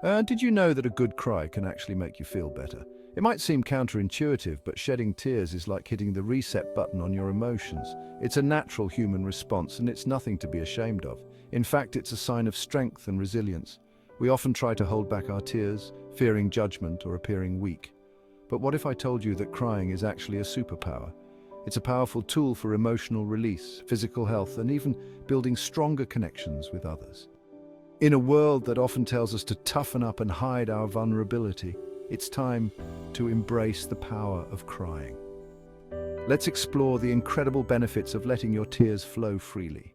Did you know that a good cry can actually make you feel better? It might seem counterintuitive, but shedding tears is like hitting the reset button on your emotions. It's a natural human response, and it's nothing to be ashamed of. In fact, it's a sign of strength and resilience. We often try to hold back our tears, fearing judgment or appearing weak. But what if I told you that crying is actually a superpower? It's a powerful tool for emotional release, physical health, and even building stronger connections with others. In a world that often tells us to toughen up and hide our vulnerability, it's time to embrace the power of crying. Let's explore the incredible benefits of letting your tears flow freely.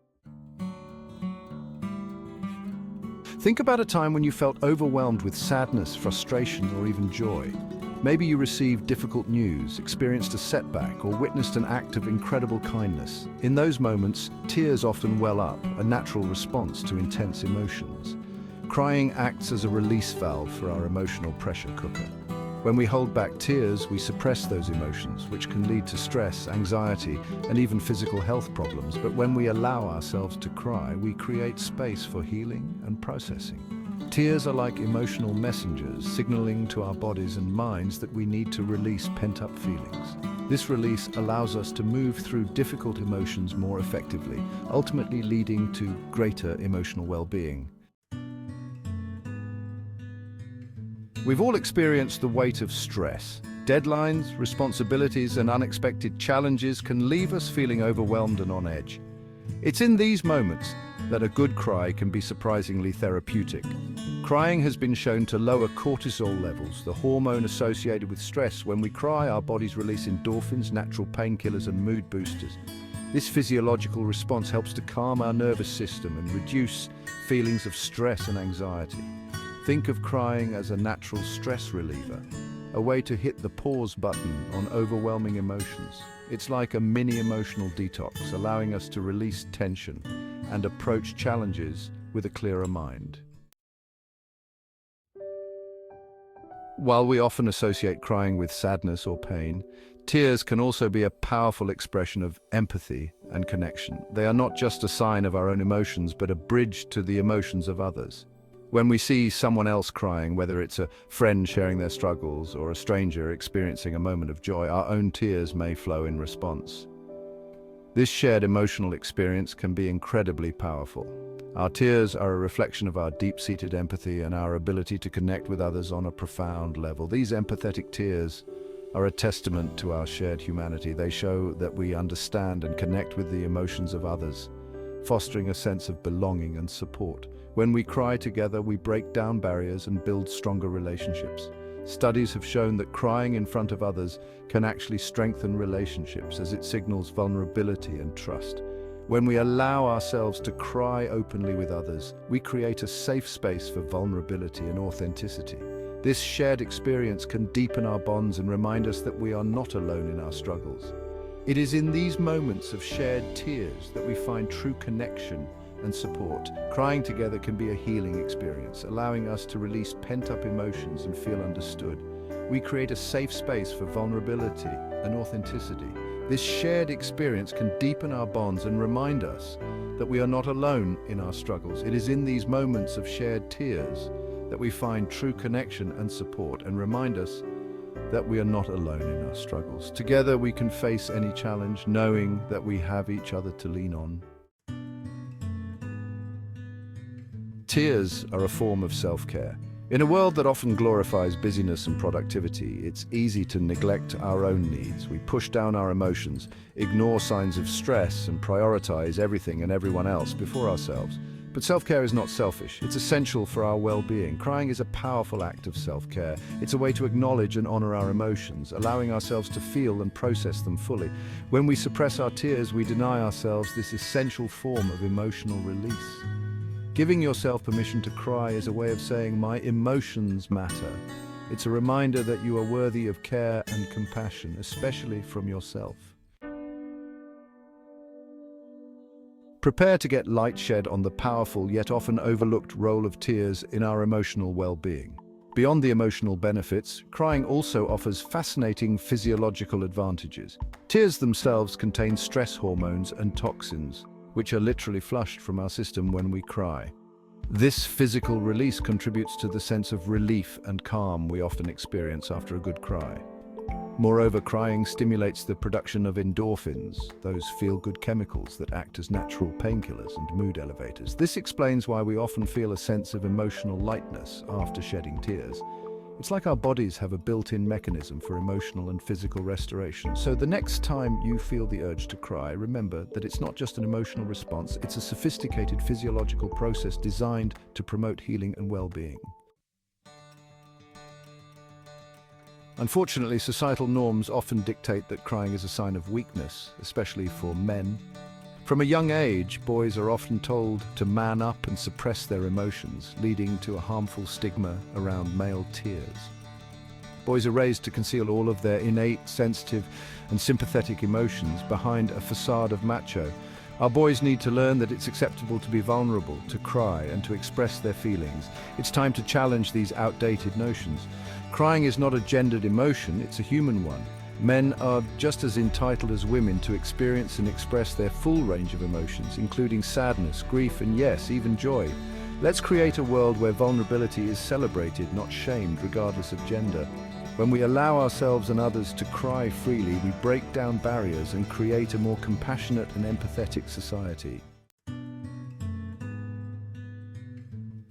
Think about a time when you felt overwhelmed with sadness, frustration, or even joy. Maybe you received difficult news, experienced a setback, or witnessed an act of incredible kindness. In those moments, tears often well up, a natural response to intense emotions. Crying acts as a release valve for our emotional pressure cooker. When we hold back tears, we suppress those emotions, which can lead to stress, anxiety, and even physical health problems. But when we allow ourselves to cry, we create space for healing and processing. Tears are like emotional messengers, signaling to our bodies and minds that we need to release pent-up feelings. This release allows us to move through difficult emotions more effectively, ultimately leading to greater emotional well-being. We've all experienced the weight of stress. Deadlines, responsibilities, and unexpected challenges can leave us feeling overwhelmed and on edge. It's in these moments that a good cry can be surprisingly therapeutic. Crying has been shown to lower cortisol levels, the hormone associated with stress. When we cry, our bodies release endorphins, natural painkillers, and mood boosters. This physiological response helps to calm our nervous system and reduce feelings of stress and anxiety. Think of crying as a natural stress reliever, a way to hit the pause button on overwhelming emotions. It's like a mini emotional detox, allowing us to release tension and approach challenges with a clearer mind. While we often associate crying with sadness or pain, tears can also be a powerful expression of empathy and connection. They are not just a sign of our own emotions, but a bridge to the emotions of others. When we see someone else crying, whether it's a friend sharing their struggles or a stranger experiencing a moment of joy, our own tears may flow in response. This shared emotional experience can be incredibly powerful. Our tears are a reflection of our deep-seated empathy and our ability to connect with others on a profound level. These empathetic tears are a testament to our shared humanity. They show that we understand and connect with the emotions of others, fostering a sense of belonging and support. When we cry together, we break down barriers and build stronger relationships. Studies have shown that crying in front of others can actually strengthen relationships, as it signals vulnerability and trust. When we allow ourselves to cry openly with others, we create a safe space for vulnerability and authenticity. This shared experience can deepen our bonds and remind us that we are not alone in our struggles. It is in these moments of shared tears that we find true connection and support. Crying together can be a healing experience, allowing us to release pent-up emotions and feel understood. We create a safe space for vulnerability and authenticity. This shared experience can deepen our bonds and remind us that we are not alone in our struggles. It is in these moments of shared tears that we find true connection and support, and remind us that we are not alone in our struggles. Together we can face any challenge, knowing that we have each other to lean on. Tears are a form of self-care. In a world that often glorifies busyness and productivity, it's easy to neglect our own needs. We push down our emotions, ignore signs of stress, and prioritize everything and everyone else before ourselves. But self-care is not selfish. It's essential for our well-being. Crying is a powerful act of self-care. It's a way to acknowledge and honor our emotions, allowing ourselves to feel and process them fully. When we suppress our tears, we deny ourselves this essential form of emotional release. Giving yourself permission to cry is a way of saying, "My emotions matter." It's a reminder that you are worthy of care and compassion, especially from yourself. Prepare to get light shed on the powerful yet often overlooked role of tears in our emotional well-being. Beyond the emotional benefits, crying also offers fascinating physiological advantages. Tears themselves contain stress hormones and toxins, which are literally flushed from our system when we cry. This physical release contributes to the sense of relief and calm we often experience after a good cry. Moreover, crying stimulates the production of endorphins, those feel-good chemicals that act as natural painkillers and mood elevators. This explains why we often feel a sense of emotional lightness after shedding tears. It's like our bodies have a built-in mechanism for emotional and physical restoration. So the next time you feel the urge to cry, remember that it's not just an emotional response, it's a sophisticated physiological process designed to promote healing and well-being. Unfortunately, societal norms often dictate that crying is a sign of weakness, especially for men. From a young age, boys are often told to man up and suppress their emotions, leading to a harmful stigma around male tears. Boys are raised to conceal all of their innate, sensitive, and sympathetic emotions behind a facade of macho. Our boys need to learn that it's acceptable to be vulnerable, to cry, and to express their feelings. It's time to challenge these outdated notions. Crying is not a gendered emotion, it's a human one. Men are just as entitled as women to experience and express their full range of emotions, including sadness, grief, and yes, even joy. Let's create a world where vulnerability is celebrated, not shamed, regardless of gender. When we allow ourselves and others to cry freely, we break down barriers and create a more compassionate and empathetic society.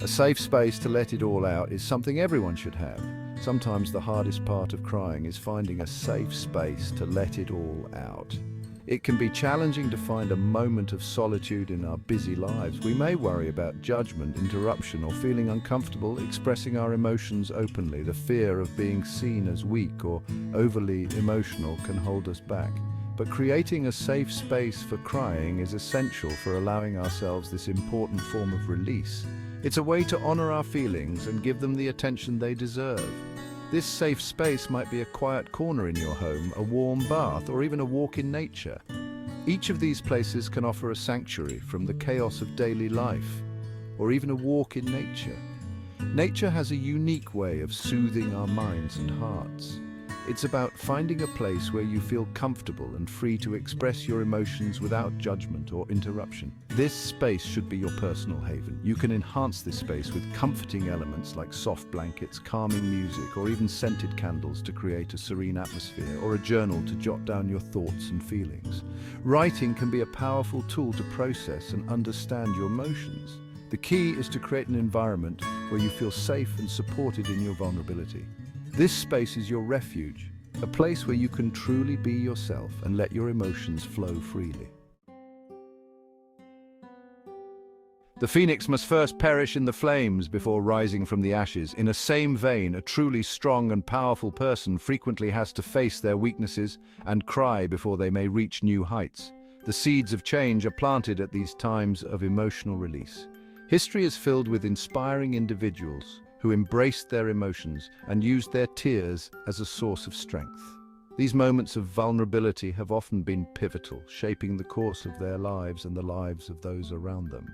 A safe space to let it all out is something everyone should have. Sometimes the hardest part of crying is finding a safe space to let it all out. It can be challenging to find a moment of solitude in our busy lives. We may worry about judgment, interruption, or feeling uncomfortable expressing our emotions openly. The fear of being seen as weak or overly emotional can hold us back. But creating a safe space for crying is essential for allowing ourselves this important form of release. It's a way to honor our feelings and give them the attention they deserve. This safe space might be a quiet corner in your home, a warm bath, or even a walk in nature. Each of these places can offer a sanctuary from the chaos of daily life, or even a walk in nature. Nature has a unique way of soothing our minds and hearts. It's about finding a place where you feel comfortable and free to express your emotions without judgment or interruption. This space should be your personal haven. You can enhance this space with comforting elements like soft blankets, calming music, or even scented candles to create a serene atmosphere, or a journal to jot down your thoughts and feelings. Writing can be a powerful tool to process and understand your emotions. The key is to create an environment where you feel safe and supported in your vulnerability. This space is your refuge, a place where you can truly be yourself and let your emotions flow freely. The phoenix must first perish in the flames before rising from the ashes. In the same vein, a truly strong and powerful person frequently has to face their weaknesses and cry before they may reach new heights. The seeds of change are planted at these times of emotional release. History is filled with inspiring individuals who embraced their emotions and used their tears as a source of strength. These moments of vulnerability have often been pivotal, shaping the course of their lives and the lives of those around them.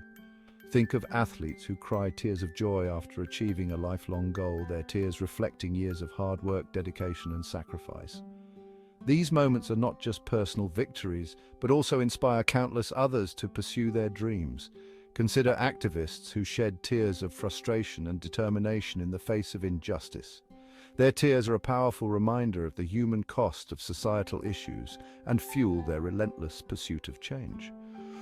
Think of athletes who cry tears of joy after achieving a lifelong goal, their tears reflecting years of hard work, dedication, and sacrifice. These moments are not just personal victories, but also inspire countless others to pursue their dreams. Consider activists who shed tears of frustration and determination in the face of injustice. Their tears are a powerful reminder of the human cost of societal issues and fuel their relentless pursuit of change.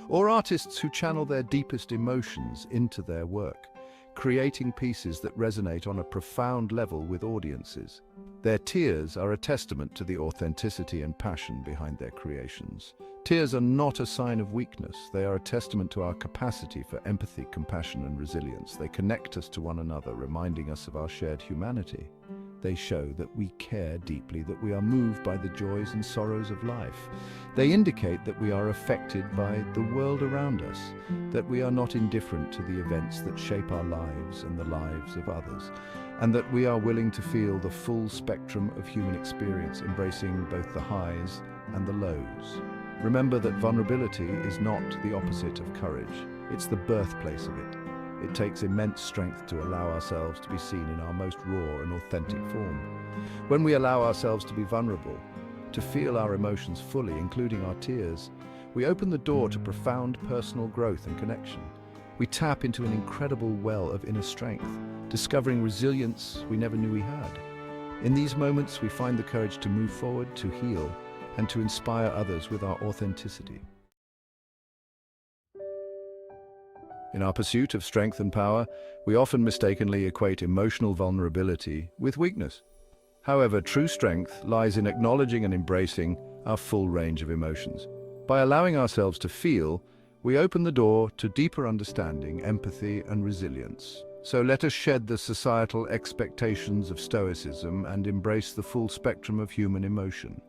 Or artists who channel their deepest emotions into their work, creating pieces that resonate on a profound level with audiences. Their tears are a testament to the authenticity and passion behind their creations. Tears are not a sign of weakness. They are a testament to our capacity for empathy, compassion, and resilience. They connect us to one another, reminding us of our shared humanity. They show that we care deeply, that we are moved by the joys and sorrows of life. They indicate that we are affected by the world around us, that we are not indifferent to the events that shape our lives and the lives of others, and that we are willing to feel the full spectrum of human experience, embracing both the highs and the lows. Remember that vulnerability is not the opposite of courage. It's the birthplace of it. It takes immense strength to allow ourselves to be seen in our most raw and authentic form. When we allow ourselves to be vulnerable, to feel our emotions fully, including our tears, we open the door to profound personal growth and connection. we tap into an incredible well of inner strength, discovering resilience we never knew we had. In these moments, we find the courage to move forward, to heal, and to inspire others with our authenticity. In our pursuit of strength and power, we often mistakenly equate emotional vulnerability with weakness. However, true strength lies in acknowledging and embracing our full range of emotions. By allowing ourselves to feel, we open the door to deeper understanding, empathy, and resilience. So let us shed the societal expectations of stoicism and embrace the full spectrum of human emotion.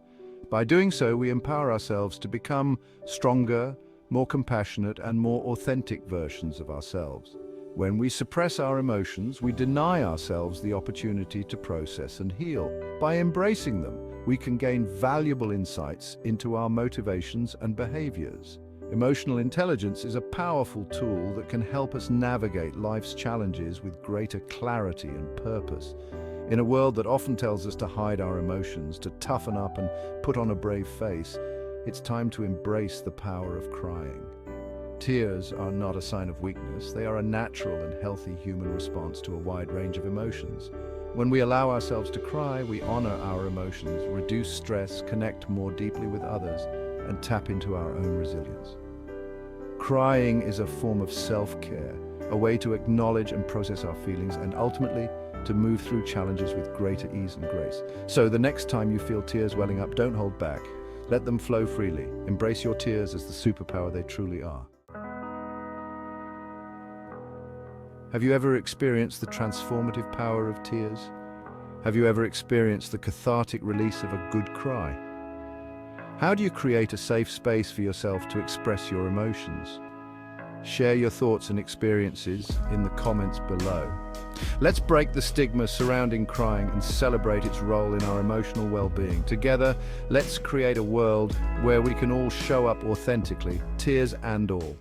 By doing so, we empower ourselves to become stronger, more compassionate, and more authentic versions of ourselves. When we suppress our emotions, we deny ourselves the opportunity to process and heal. By embracing them, we can gain valuable insights into our motivations and behaviors. Emotional intelligence is a powerful tool that can help us navigate life's challenges with greater clarity and purpose. In a world that often tells us to hide our emotions, to toughen up and put on a brave face, it's time to embrace the power of crying. Tears are not a sign of weakness. They are a natural and healthy human response to a wide range of emotions. When we allow ourselves to cry, we honor our emotions, reduce stress, connect more deeply with others, and tap into our own resilience. Crying is a form of self-care, a way to acknowledge and process our feelings, and ultimately, to move through challenges with greater ease and grace. So the next time you feel tears welling up, don't hold back. Let them flow freely. Embrace your tears as the superpower they truly are. Have you ever experienced the transformative power of tears? Have you ever experienced the cathartic release of a good cry? How do you create a safe space for yourself to express your emotions? Share your thoughts and experiences in the comments below. Let's break the stigma surrounding crying and celebrate its role in our emotional well-being. Together, let's create a world where we can all show up authentically, tears and all.